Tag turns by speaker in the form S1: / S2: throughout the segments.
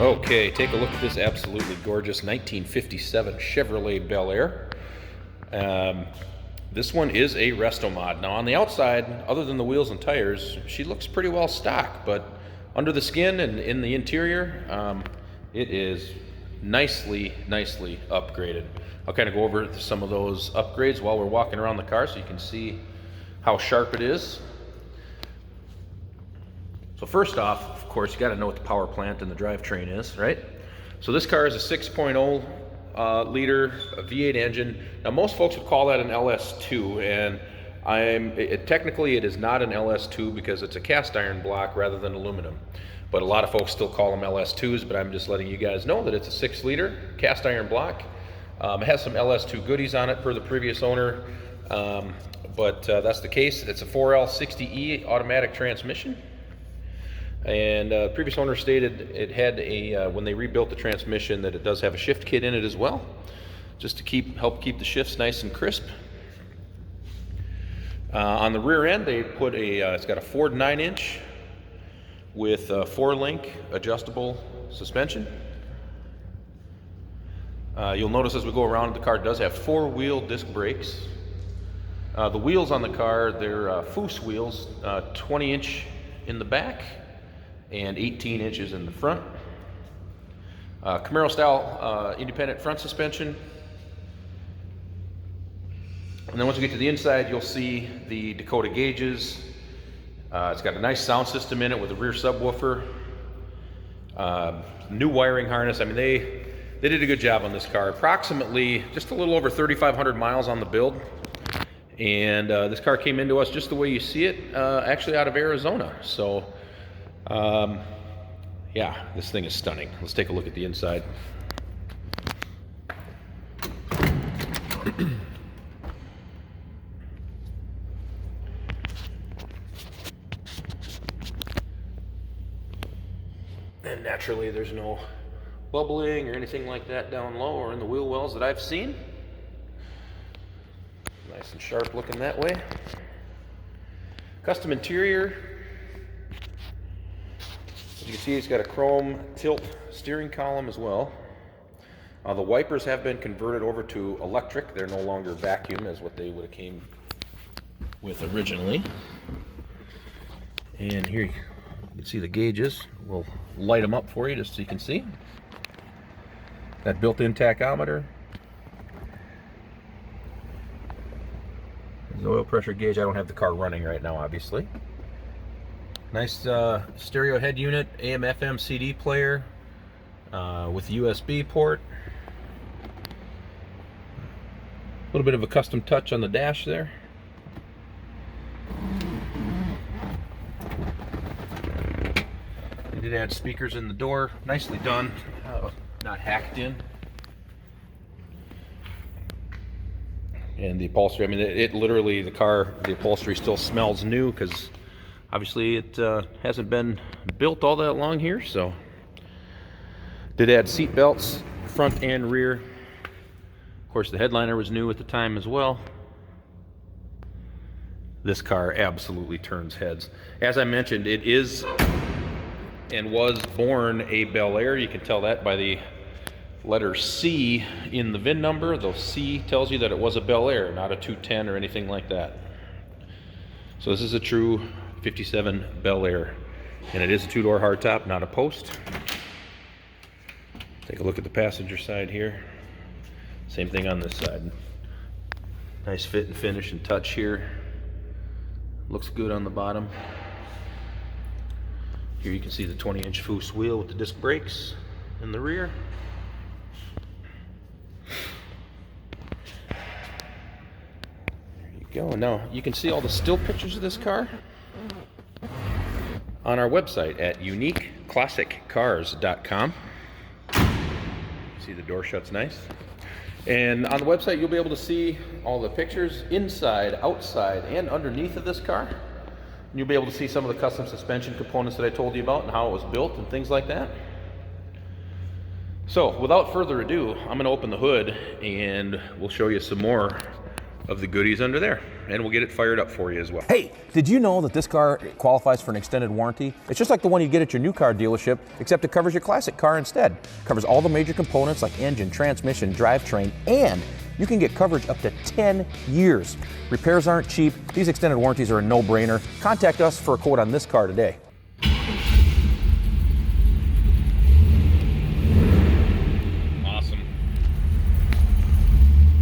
S1: Okay, take a look at this absolutely gorgeous 1957 Chevrolet Bel Air. This one is a Restomod. Now on the outside, other than the wheels and tires, she looks pretty well stock, but under the skin and in the interior, it is nicely upgraded. I'll kind of go over some of those upgrades while we're walking around the car so you can see how sharp it is. So first off, of course, you got to know what the power plant and the drivetrain is, right? So this car is a 6.0 liter V8 engine. Now most folks would call that an LS2, and technically it is not an LS2 because it's a cast iron block rather than aluminum. But a lot of folks still call them LS2s, but I'm just letting you guys know that it's a 6 liter cast iron block. It has some LS2 goodies on it per the previous owner, but that's the case. It's a 4L60E automatic transmission. And previous owner stated it had a, when they rebuilt the transmission, that it does have a shift kit in it as well, just to help keep the shifts nice and crisp. On the rear end, they put it's got a Ford 9-inch with a 4-link adjustable suspension. You'll notice as we go around, the car does have 4-wheel disc brakes. The wheels on the car, they're Foose wheels, 20-inch in the back and 18 inches in the front. Camaro style independent front suspension. And then once you get to the inside, you'll see the Dakota gauges. It's got a nice sound system in it with a rear subwoofer. New wiring harness. I mean, they did a good job on this car. Approximately just a little over 3,500 miles on the build. And this car came into us just the way you see it, actually out of Arizona. So yeah, this thing is stunning. Let's take a look at the inside. And naturally, there's no bubbling or anything like that down low or in the wheel wells that I've seen. Nice and sharp looking that way. Custom interior. As you can see, it's got a chrome tilt steering column as well. The wipers have been converted over to electric. They're no longer vacuum as what they would have came with originally. And here you can see the gauges. We'll light them up for you just so you can see. That built-in tachometer. There's the oil pressure gauge. I don't have the car running right now, obviously. Nice stereo head unit, AM FM CD player with USB port. A little bit of a custom touch on the dash there. They did add speakers in the door, nicely done, not hacked in. And the upholstery, I mean, it literally, the upholstery still smells new because obviously it hasn't been built all that long here. So did add seat belts, front and rear. Of course, the headliner was new at the time as well. This car absolutely turns heads. As I mentioned, it is and was born a Bel Air. You can tell that by the letter C in the VIN number. The C tells you that it was a Bel Air, not a 210 or anything like that. So this is a true 57 Bel Air, and it is a 2-door hardtop, not a post. Take a look at the passenger side here. Same thing on this side. Nice fit and finish and touch here. Looks good on the bottom. Here you can see the 20-inch Foose wheel with the disc brakes in the rear. There you go. Now you can see all the still pictures of this car on our website at uniqueclassiccars.com. See, the door shuts nice. And on the website, you'll be able to see all the pictures inside, outside, and underneath of this car. And you'll be able to see some of the custom suspension components that I told you about and how it was built and things like that. So, without further ado, I'm going to open the hood and we'll show you some more of the goodies under there, and we'll get it fired up for you as well.
S2: Hey, did you know that this car qualifies for an extended warranty? It's just like the one you get at your new car dealership, except it covers your classic car instead. It covers all the major components like engine, transmission, drivetrain, and you can get coverage up to 10 years. Repairs aren't cheap. These extended warranties are a no-brainer. Contact us for a quote on this car today.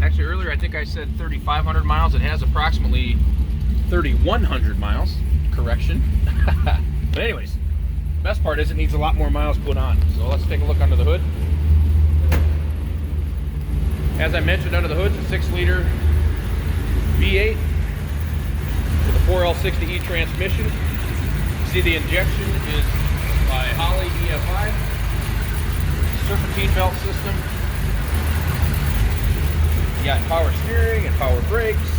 S1: Actually, earlier I think I said 3,500 miles. It has approximately 3,100 miles. Correction. But anyways, the best part is it needs a lot more miles put on. So let's take a look under the hood. As I mentioned, under the hood, it's a 6-liter V8 with a 4L60E transmission. See, the injection is by Holley EFI. Serpentine belt system. You got power steering and power brakes.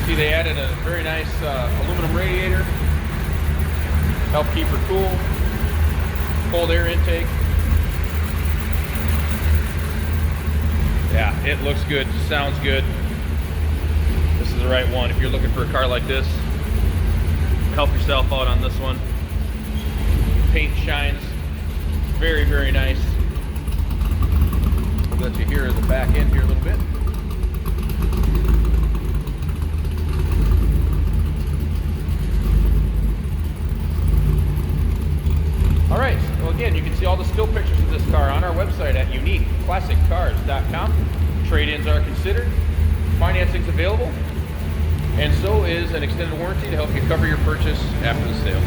S1: See, they added a very nice aluminum radiator. Help keep her cool. Cold air intake. Yeah, it looks good, sounds good. This is the right one. If you're looking for a car like this, help yourself out on this one. Paint shines. Very, very nice. I'll let you hear the back end here a little bit. All right, well again, you can see all the still pictures of this car on our website at uniqueclassiccars.com. Trade-ins are considered, financing's available, and so is an extended warranty to help you cover your purchase after the sale.